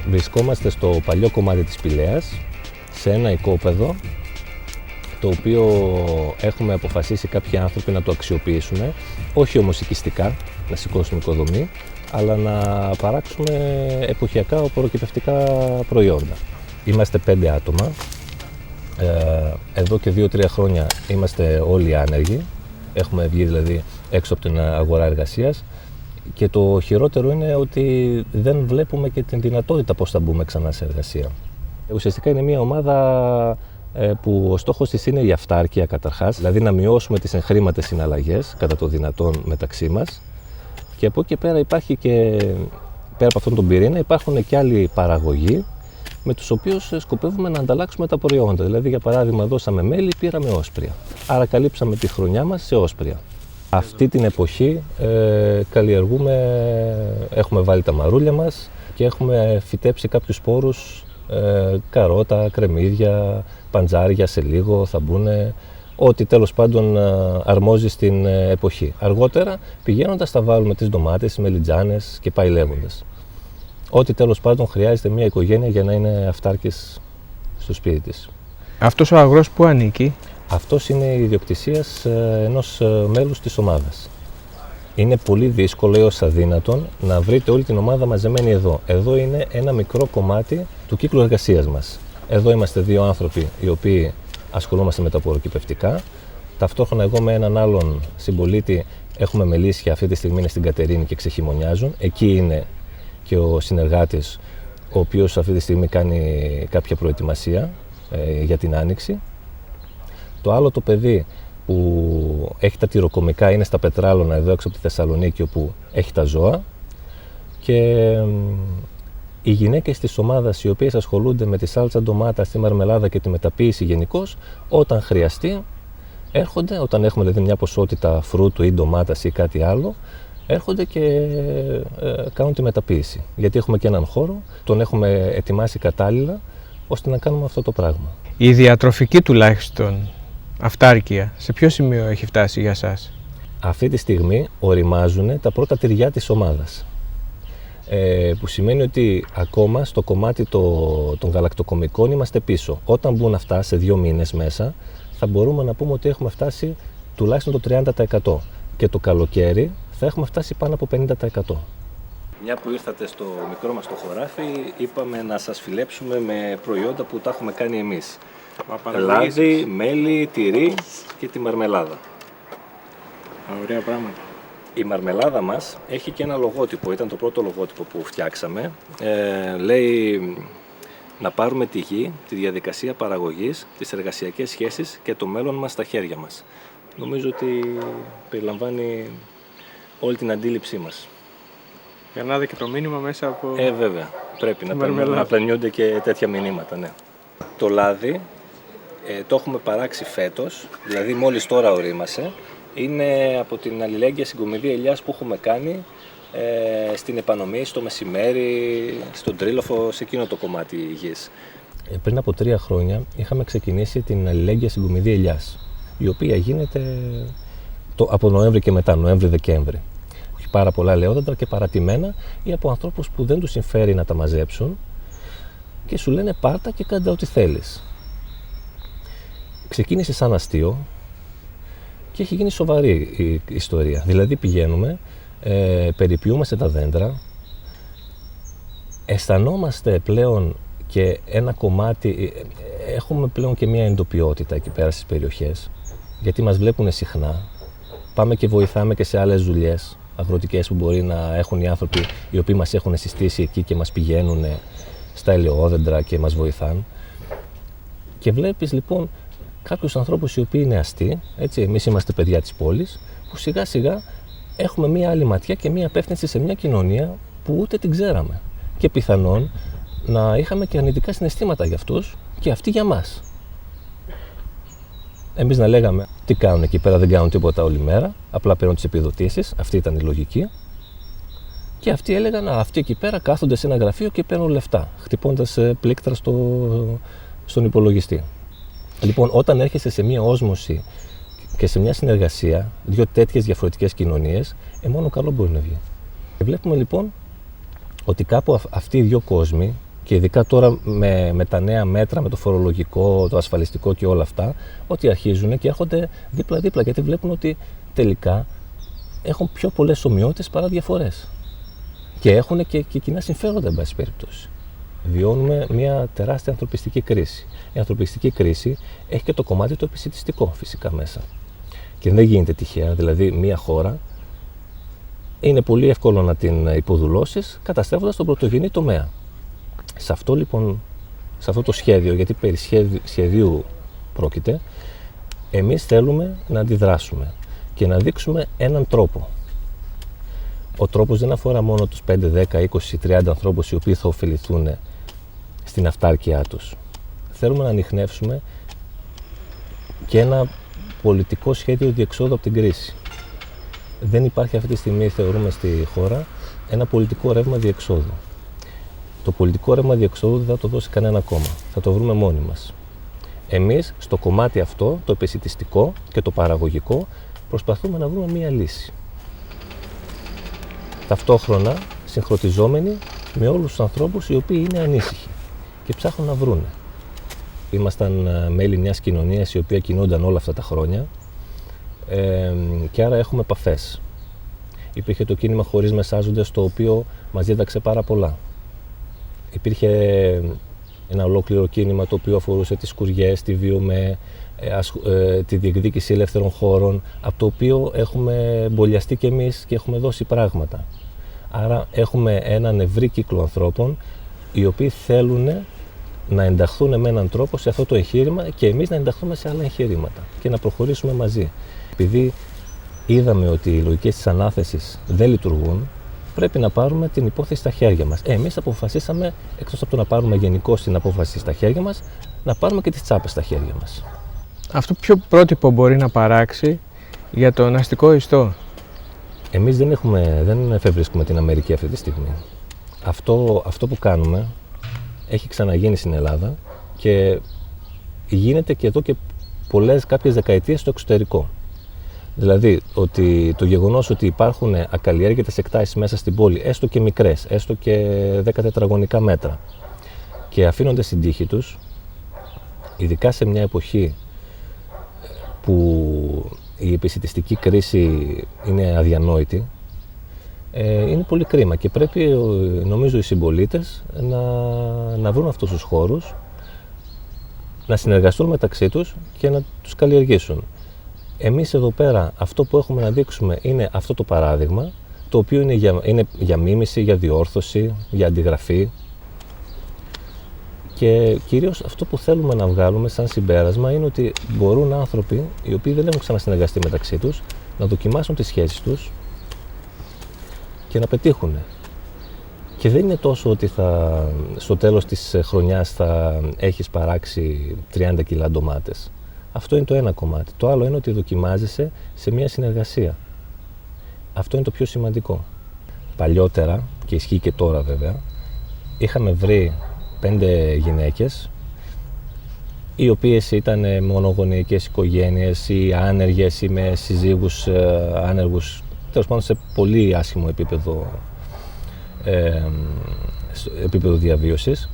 Βρισκόμαστε στο παλιό κομμάτι της Πηλαίας, σε ένα οικόπεδο, το οποίο έχουμε αποφασίσει κάποιοι άνθρωποι να το αξιοποιήσουν, όχι όμως οικιστικά, να σηκώσουν οικοδομή, αλλά να παράξουμε εποχιακά οπωροκυπευτικά προϊόντα. Είμαστε 5 άτομα. Εδώ και 2-3 χρόνια είμαστε όλοι άνεργοι. Έχουμε βγει δηλαδή έξω από την αγορά εργασίας και το χειρότερο είναι ότι δεν βλέπουμε και την δυνατότητα πώς θα μπούμε ξανά σε εργασία. Ουσιαστικά είναι μια ομάδα που ο στόχος της είναι η αυτάρκεια καταρχάς, δηλαδή να μειώσουμε τις εγχρήματες συναλλαγές κατά το δυνατόν μεταξύ μας, και από εκεί πέρα υπάρχει και, πέρα από αυτόν τον πυρήνα, υπάρχουν και άλλοι παραγωγοί με τους οποίους σκοπεύουμε να ανταλλάξουμε τα προϊόντα. Δηλαδή, για παράδειγμα, δώσαμε μέλι, πήραμε όσπρια. Άρα καλύψαμε τη χρονιά μας σε όσπρια. Αυτή την εποχή έχουμε βάλει τα μαρούλια μας και έχουμε φυτέψει κάποιους σπόρους, καρότα, κρεμμύδια, παντζάρια σε λίγο θα μπουν, ό,τι τέλος πάντων αρμόζει στην εποχή. Αργότερα πηγαίνοντας θα βάλουμε τις ντομάτες, μελιτζάνες και πάει λέγοντας. Ό,τι τέλος πάντων χρειάζεται μια οικογένεια για να είναι αυτάρκης στο σπίτι της. Αυτός ο αγρός που ανήκει? Αυτός είναι η ιδιοκτησίας ενός μέλους της ομάδας. Είναι πολύ δύσκολο έως αδύνατον να βρείτε όλη την ομάδα μαζεμένη εδώ. Εδώ είναι ένα μικρό κομμάτι του κύκλου εργασίας μας. Εδώ είμαστε 2 άνθρωποι οι οποίοι ασχολούμαστε με τα οπωροκυπευτικά. Ταυτόχρονα εγώ με έναν άλλον συμπολίτη έχουμε μελίσια, αυτή τη στιγμή είναι στην Κατερίνη και ξεχειμωνιάζουν. Εκεί είναι και ο συνεργάτης, ο οποίος αυτή τη στιγμή κάνει κάποια προετοιμασία για την άνοιξη. Το άλλο το παιδί που έχει τα τυροκομικά είναι στα Πετράλωνα, εδώ έξω από τη Θεσσαλονίκη, όπου έχει τα ζώα. Και οι γυναίκες της ομάδας, οι οποίες ασχολούνται με τη σάλτσα ντομάτα, τη μαρμελάδα και τη μεταποίηση γενικώς, όταν χρειαστεί έρχονται, όταν έχουμε δηλαδή μια ποσότητα φρούτου ή ντομάτας ή κάτι άλλο, έρχονται και κάνουν τη μεταποίηση. Γιατί έχουμε και έναν χώρο, τον έχουμε ετοιμάσει κατάλληλα ώστε να κάνουμε αυτό το πράγμα. Η διατροφική τουλάχιστον αυτάρκεια, σε ποιο σημείο έχει φτάσει για σας? Αυτή τη στιγμή οριμάζουν τα πρώτα τυριά της ομάδας. Που σημαίνει ότι ακόμα στο κομμάτι των γαλακτοκομικών είμαστε πίσω. Όταν μπουν αυτά σε 2 μήνες μέσα, θα μπορούμε να πούμε ότι έχουμε φτάσει τουλάχιστον το 30%. Και το καλοκαίρι θα έχουμε φτάσει πάνω από 50%. Μια που ήρθατε στο μικρό μας το χωράφι, είπαμε να σας φιλέψουμε με προϊόντα που τα έχουμε κάνει εμείς. Λάδι, μέλι, τυρί και τη μαρμελάδα. Ωραία πράγματα. Η μαρμελάδα μας έχει και ένα λογότυπο, ήταν το πρώτο λογότυπο που φτιάξαμε. Λέει να πάρουμε τη γη, τη διαδικασία παραγωγής, τις εργασιακές σχέσεις και το μέλλον μας στα χέρια μας. Νομίζω ότι περιλαμβάνει όλη την αντίληψή μας. Για να δει και το μήνυμα μέσα από... Βέβαια, πρέπει να πλανιούνται και τέτοια μηνύματα, ναι. Το λάδι το έχουμε παράξει φέτος, δηλαδή μόλις τώρα ορίμασε. Είναι από την αλληλέγγυα συγκομιδή ελιάς που έχουμε κάνει στην επανομή, στο μεσημέρι, στον Τρίλοφο, σε εκείνο το κομμάτι γης. Πριν από 3 χρόνια είχαμε ξεκινήσει την αλληλέγγυα συγκομιδή ελιάς, η οποία γίνεται από Νοέμβρη και μετά, Νοέμβρη-Δεκέμβρη. Έχει πάρα πολλά ελαιόδεντρα και παρατημένα ή από ανθρώπους που δεν τους συμφέρει να τα μαζέψουν και σου λένε πάρτα και κάντε ό,τι θέλεις. Ξεκίνησε σαν αστείο και έχει γίνει σοβαρή η ιστορία. Δηλαδή πηγαίνουμε, περιποιούμαστε τα δέντρα, αισθανόμαστε πλέον και ένα κομμάτι, έχουμε πλέον και μια εντοπιότητα εκεί πέρα στις περιοχές, γιατί μας βλέπουν συχνά. Πάμε και βοηθάμε και σε άλλες δουλειές αγροτικές που μπορεί να έχουν οι άνθρωποι οι οποίοι μας έχουν συστήσει εκεί και μας πηγαίνουν στα ελαιόδεντρα και μας βοηθάν. Και βλέπεις λοιπόν κάποιους ανθρώπους οι οποίοι είναι αστεί, έτσι, εμείς είμαστε παιδιά της πόλης, που σιγά σιγά έχουμε μία άλλη ματιά και μία απεύθυνση σε μια κοινωνία που ούτε την ξέραμε. Και πιθανόν να είχαμε και αρνητικά συναισθήματα για αυτούς και αυτοί για μας. Εμείς να λέγαμε τι κάνουν εκεί πέρα, δεν κάνουν τίποτα όλη μέρα, απλά παίρνουν τις επιδοτήσεις, αυτή ήταν η λογική. Και αυτοί έλεγαν, αυτοί εκεί πέρα κάθονται σε ένα γραφείο και παίρνουν λεφτά, χτυπώντας πλήκτρα στον υπολογιστή. Λοιπόν, όταν έρχεσαι σε μια όσμωση και σε μια συνεργασία, 2 τέτοιες διαφορετικές κοινωνίες, μόνο καλό μπορεί να βγει. Και βλέπουμε λοιπόν ότι κάπου αυτοί οι 2 κόσμοι Και ειδικά τώρα με τα νέα μέτρα, με το φορολογικό, το ασφαλιστικό και όλα αυτά, ότι αρχίζουν και έρχονται δίπλα-δίπλα, γιατί βλέπουν ότι τελικά έχουν πιο πολλές ομοιότητες παρά διαφορές. Και έχουν και κοινά συμφέροντα, εν πάση περιπτώσει. Βιώνουμε μια τεράστια ανθρωπιστική κρίση. Η ανθρωπιστική κρίση έχει και το κομμάτι το επισιτιστικό φυσικά μέσα. Και δεν γίνεται τυχαία, δηλαδή μια χώρα είναι πολύ εύκολο να την υποδουλώσεις καταστρέφοντας τον πρωτογενή τομέα. Σε αυτό λοιπόν, σε αυτό το σχέδιο, γιατί περί σχεδίου πρόκειται, εμείς θέλουμε να αντιδράσουμε και να δείξουμε έναν τρόπο. Ο τρόπος δεν αφορά μόνο τους 5, 10, 20, 30 ανθρώπους οι οποίοι θα ωφεληθούν στην αυτάρκειά τους. Θέλουμε να ανιχνεύσουμε και ένα πολιτικό σχέδιο διεξόδου από την κρίση. Δεν υπάρχει αυτή τη στιγμή, θεωρούμε, στη χώρα ένα πολιτικό ρεύμα διεξόδου. Το πολιτικό ρεύμα διεξόδου δεν θα το δώσει κανένα κόμμα. Θα το βρούμε μόνοι μας. Εμείς στο κομμάτι αυτό, το επισιτιστικό και το παραγωγικό, προσπαθούμε να βρούμε μία λύση. Ταυτόχρονα συγχρονιζόμενοι με όλους τους ανθρώπους οι οποίοι είναι ανήσυχοι και ψάχνουν να βρούνε. Ήμασταν μέλη μιας κοινωνίας η οποία κινούνταν όλα αυτά τα χρόνια και άρα έχουμε επαφές. Υπήρχε το κίνημα Χωρίς Μεσάζοντες, το οποίο μας δίδαξε πάρα πολλά. Υπήρχε ένα ολόκληρο κίνημα το οποίο αφορούσε τις σκουριές, τη ΒΙΟΜΕ, τη διεκδίκηση ελεύθερων χώρων, από το οποίο έχουμε εμπολιαστεί κι εμείς και έχουμε δώσει πράγματα. Άρα έχουμε έναν ευρύ κύκλο ανθρώπων οι οποίοι θέλουν να ενταχθούν με έναν τρόπο σε αυτό το εγχείρημα και εμείς να ενταχθούμε σε άλλα εγχειρήματα και να προχωρήσουμε μαζί. Επειδή είδαμε ότι οι λογικές της ανάθεσης δεν λειτουργούν, πρέπει να πάρουμε την υπόθεση στα χέρια μας. Εμείς αποφασίσαμε, εκτός από το να πάρουμε γενικώς την απόφαση στα χέρια μας, να πάρουμε και τις τσάπες στα χέρια μας. Αυτό ποιο πρότυπο μπορεί να παράξει για τον αστικό ιστό? Εμείς δεν εφευρίσκουμε την Αμερική αυτή τη στιγμή. Αυτό που κάνουμε έχει ξαναγίνει στην Ελλάδα και γίνεται και εδώ και κάποιες δεκαετίες στο εξωτερικό. Δηλαδή, ότι το γεγονός ότι υπάρχουν ακαλλιέργητες εκτάσεις μέσα στην πόλη, έστω και μικρές, έστω και 10 τετραγωνικά μέτρα, και αφήνονται στην τύχη τους, ειδικά σε μια εποχή που η επισιτιστική κρίση είναι αδιανόητη, είναι πολύ κρίμα και πρέπει, νομίζω, οι συμπολίτες να βρουν αυτούς τους χώρους, να συνεργαστούν μεταξύ τους και να τους καλλιεργήσουν. Εμείς εδώ πέρα αυτό που έχουμε να δείξουμε είναι αυτό το παράδειγμα, το οποίο είναι για μίμηση, για διόρθωση, για αντιγραφή, και κυρίως αυτό που θέλουμε να βγάλουμε σαν συμπέρασμα είναι ότι μπορούν άνθρωποι οι οποίοι δεν έχουν ξανασυνεργαστεί μεταξύ τους να δοκιμάσουν τις σχέσεις τους και να πετύχουν. Και δεν είναι τόσο ότι στο τέλος της χρονιάς θα έχεις παράξει 30 κιλά ντομάτες. Αυτό είναι το ένα κομμάτι. Το άλλο είναι ότι δοκιμάζεσαι σε μια συνεργασία. Αυτό είναι το πιο σημαντικό. Παλιότερα, και ισχύει και τώρα βέβαια, είχαμε βρει 5 γυναίκες οι οποίες ήταν μονογονεϊκές οικογένειες ή άνεργες ή με συζύγους άνεργους, τέλος πάντων σε πολύ άσχημο επίπεδο διαβίωσης,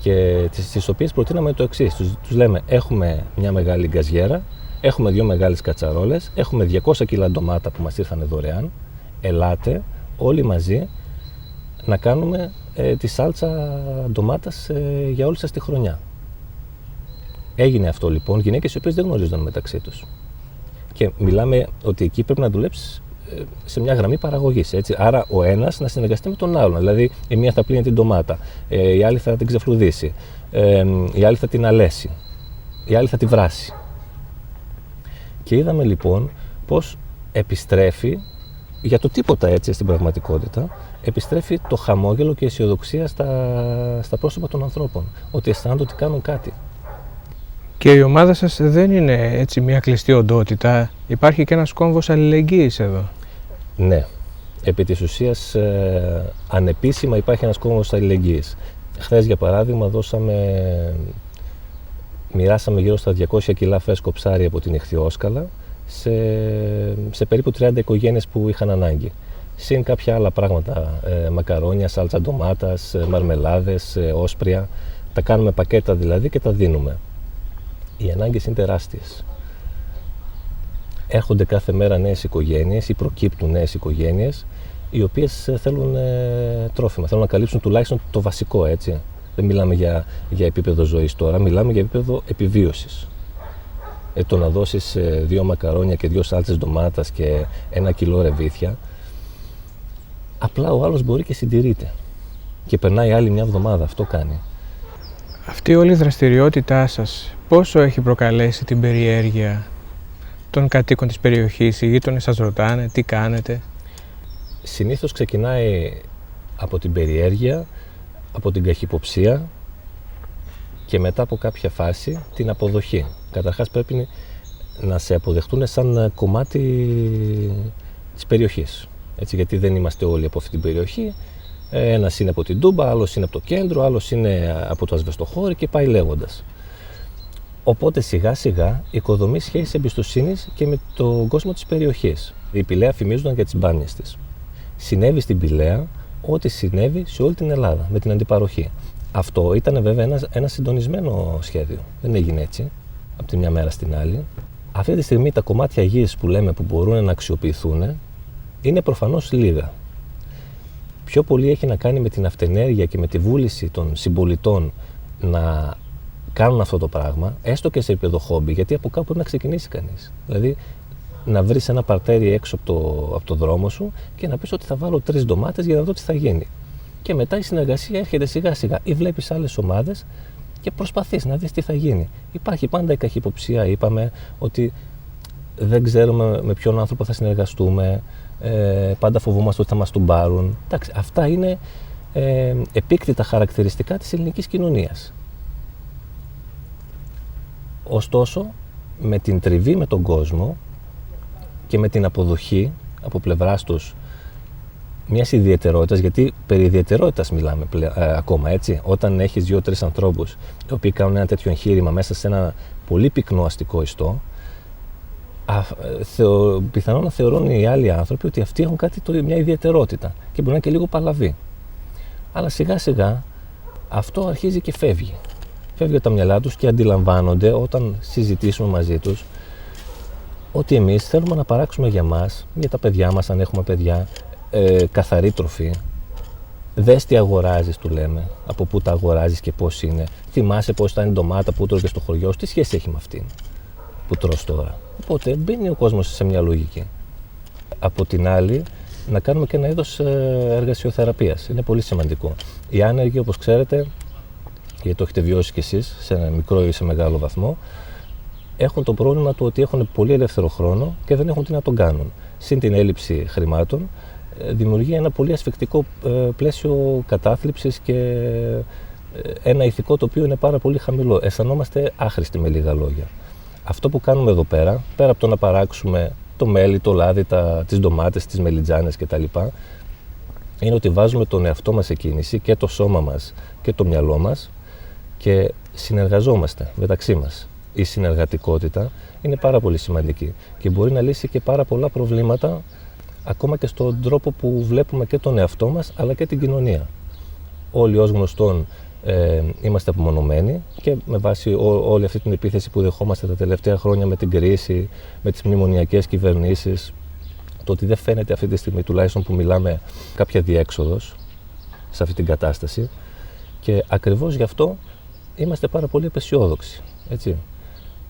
και τις οποίες προτείναμε το εξής. Τους λέμε: έχουμε μια μεγάλη γκαζιέρα, έχουμε 2 μεγάλες κατσαρόλες, έχουμε 200 κιλά ντομάτα που μας ήρθανε δωρεάν, ελάτε όλοι μαζί να κάνουμε τη σάλτσα ντομάτας για όλη σας τη χρονιά. Έγινε αυτό λοιπόν, γυναίκες οι οποίες δεν γνωρίζονταν μεταξύ τους. Και μιλάμε ότι εκεί πρέπει να δουλέψεις σε μια γραμμή παραγωγής, έτσι. Άρα ο ένας να συνεργαστεί με τον άλλον. Δηλαδή η μία θα πλύνει την ντομάτα, η άλλη θα την ξεφλουδίσει, η άλλη θα την αλέσει, η άλλη θα τη βράσει. Και είδαμε λοιπόν πως επιστρέφει, για το τίποτα έτσι στην πραγματικότητα, επιστρέφει το χαμόγελο και η αισιοδοξία στα πρόσωπα των ανθρώπων, ότι αισθάνονται ότι κάνουν κάτι. Και η ομάδα σας δεν είναι έτσι μια κλειστή οντότητα, υπάρχει και ένας κόμβος αλληλεγγύης εδώ. Ναι, επί της ουσίας ανεπίσημα υπάρχει ένας κόμβος αλληλεγγύης. Χθες για παράδειγμα μοιράσαμε γύρω στα 200 κιλά φρέσκο ψάρι από την Ιχθυόσκαλα σε περίπου 30 οικογένειες που είχαν ανάγκη. Συν κάποια άλλα πράγματα, μακαρόνια, σάλτσα ντομάτας, μαρμελάδες, όσπρια. Τα κάνουμε πακέτα δηλαδή και τα δίνουμε. Οι ανάγκες είναι τεράστιες. Έρχονται κάθε μέρα νέες οικογένειες ή προκύπτουν νέες οικογένειες, οι οποίες θέλουν τρόφιμα, θέλουν να καλύψουν τουλάχιστον το βασικό, έτσι. Δεν μιλάμε για επίπεδο ζωής τώρα, μιλάμε για επίπεδο επιβίωσης. Το να δώσεις 2 μακαρόνια και 2 σάλτσες ντομάτας και 1 κιλό ρεβίθια, απλά ο άλλος μπορεί και συντηρείται. Και περνάει άλλη μια εβδομάδα, αυτό κάνει. Αυτή όλη η δραστηριότητά σας πόσο έχει προκαλέσει την περιέργεια των κατοίκων της περιοχής? Οι γείτονες σας ρωτάνε τι κάνετε? Συνήθως ξεκινάει από την περιέργεια, από την καχυποψία και μετά από κάποια φάση την αποδοχή. Καταρχάς πρέπει να σε αποδεχτούν σαν κομμάτι της περιοχής. Έτσι, γιατί δεν είμαστε όλοι από αυτή την περιοχή. Ένας είναι από την Τούμπα, άλλος είναι από το κέντρο, άλλος είναι από το ασβεστοχώρι και πάει λέγοντας. Οπότε σιγά σιγά οικοδομεί σχέσεις εμπιστοσύνης και με τον κόσμο της περιοχής. Η Πηλαία φημίζονταν για τις μπάνιες της. Συνέβη στην Πηλαία ό,τι συνέβη σε όλη την Ελλάδα με την αντιπαροχή. Αυτό ήταν βέβαια ένα συντονισμένο σχέδιο. Δεν έγινε έτσι από τη μια μέρα στην άλλη. Αυτή τη στιγμή τα κομμάτια γης που λέμε που μπορούν να αξιοποιηθούν είναι προφανώς λίγα. Πιο πολύ έχει να κάνει με την αυτενέργεια και με τη βούληση των συμπολιτών να κάνουν αυτό το πράγμα, έστω και σε επίπεδο χόμπι, γιατί από κάπου πρέπει να ξεκινήσει κανείς. Δηλαδή, να βρεις ένα παρτέρι έξω από το δρόμο σου και να πεις ότι θα βάλω 3 ντομάτες για να δω τι θα γίνει. Και μετά η συνεργασία έρχεται σιγά σιγά. Ή βλέπεις άλλες ομάδες και προσπαθείς να δεις τι θα γίνει. Υπάρχει πάντα η καχυποψία, είπαμε ότι δεν ξέρουμε με ποιον άνθρωπο θα συνεργαστούμε, πάντα φοβόμαστε ότι θα μας τον πάρουν. Εντάξει, αυτά είναι επίκτητα χαρακτηριστικά της ελληνικής κοινωνίας. Ωστόσο, με την τριβή με τον κόσμο και με την αποδοχή από πλευράς τους μιας ιδιαιτερότητας, γιατί περί ιδιαιτερότητας μιλάμε ακόμα, έτσι. Όταν έχεις 2-3 ανθρώπους οι οποίοι κάνουν ένα τέτοιο εγχείρημα μέσα σε ένα πολύ πυκνό αστικό ιστό, πιθανόν να θεωρούν οι άλλοι άνθρωποι ότι αυτοί έχουν μια ιδιαιτερότητα και μπορεί να είναι και λίγο παλαβή. Αλλά σιγά σιγά αυτό αρχίζει και φεύγει. Φεύγει από τα μυαλά τους και αντιλαμβάνονται όταν συζητήσουμε μαζί τους ότι εμείς θέλουμε να παράξουμε για μας, για τα παιδιά μας, αν έχουμε παιδιά, καθαρή τροφή. Δες τι αγοράζεις, του λέμε, από πού τα αγοράζεις και πώς είναι. Θυμάσαι πώς ήταν η ντομάτα που τρώγες στο χωριό σου, τι σχέση έχει με αυτήν που τρως τώρα. Οπότε μπαίνει ο κόσμος σε μια λογική. Από την άλλη, να κάνουμε και ένα είδος εργασιοθεραπείας. Είναι πολύ σημαντικό. Οι άνεργοι, όπως ξέρετε, γιατί το έχετε βιώσει κι εσείς σε ένα μικρό ή σε μεγάλο βαθμό, έχουν το πρόβλημα του ότι έχουν πολύ ελεύθερο χρόνο και δεν έχουν τι να τον κάνουν. Συν την έλλειψη χρημάτων, δημιουργεί ένα πολύ ασφικτικό πλαίσιο κατάθλιψης και ένα ηθικό το οποίο είναι πάρα πολύ χαμηλό. Αισθανόμαστε άχρηστοι, με λίγα λόγια. Αυτό που κάνουμε εδώ πέρα, πέρα από το να παράξουμε το μέλι, το λάδι, τις ντομάτες, τις μελιτζάνες κτλ., είναι ότι βάζουμε τον εαυτό μας σε κίνηση και το σώμα μας και το μυαλό μας και συνεργαζόμαστε μεταξύ μας. Η συνεργατικότητα είναι πάρα πολύ σημαντική και μπορεί να λύσει και πάρα πολλά προβλήματα ακόμα και στον τρόπο που βλέπουμε και τον εαυτό μας αλλά και την κοινωνία. Όλοι ως γνωστόν είμαστε απομονωμένοι και με βάση όλη αυτή την επίθεση που δεχόμαστε τα τελευταία χρόνια με την κρίση, με τις μνημονιακές κυβερνήσεις, το ότι δεν φαίνεται αυτή τη στιγμή, τουλάχιστον που μιλάμε, κάποια διέξοδος σε αυτή την κατάσταση και ακριβώς γι' αυτό είμαστε πάρα πολύ απεσιόδοξοι, έτσι.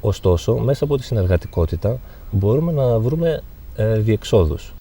Ωστόσο, μέσα από τη συνεργατικότητα μπορούμε να βρούμε διεξόδους.